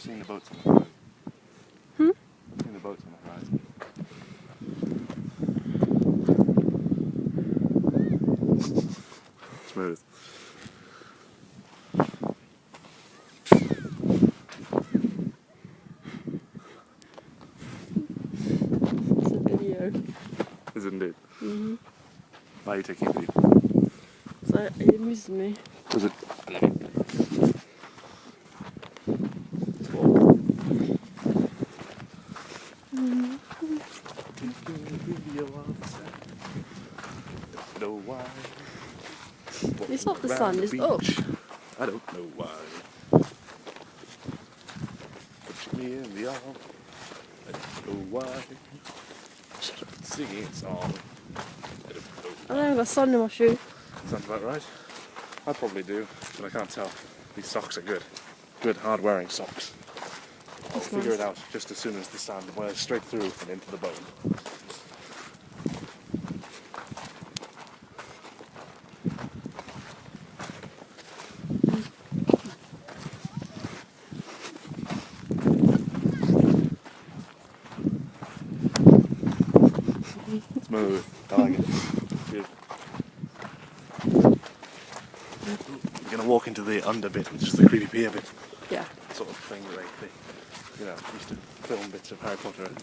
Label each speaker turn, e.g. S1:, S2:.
S1: seen the boats on the horizon.
S2: Hmm?
S1: I've seen the boats on the horizon. Smooth.
S2: It's a video.
S1: Is it indeed?
S2: Mm-hmm.
S1: Why are you taking a video?
S2: So it amuses me.
S1: Is it? I love it.
S2: Let's walk.
S1: Don't know why.
S2: It's not the
S1: Around
S2: sun, it's up.
S1: beach. I don't know why. Put me in the arm. I don't know why.
S2: Shut up.
S1: Singing a song. I don't know.
S2: I don't have got sun in my shoe.
S1: Sounds about right. I probably do, but I can't tell. These socks are good. Good, hard-wearing socks. I'll
S2: That's
S1: figure
S2: nice.
S1: it out just as soon as the sand wears straight through and into the bone. Smooth. I like it. Good. We're going to walk into the under bit, which is the creepy pier bit.
S2: Yeah.
S1: Sort of thing that they used to film bits of Harry Potter in.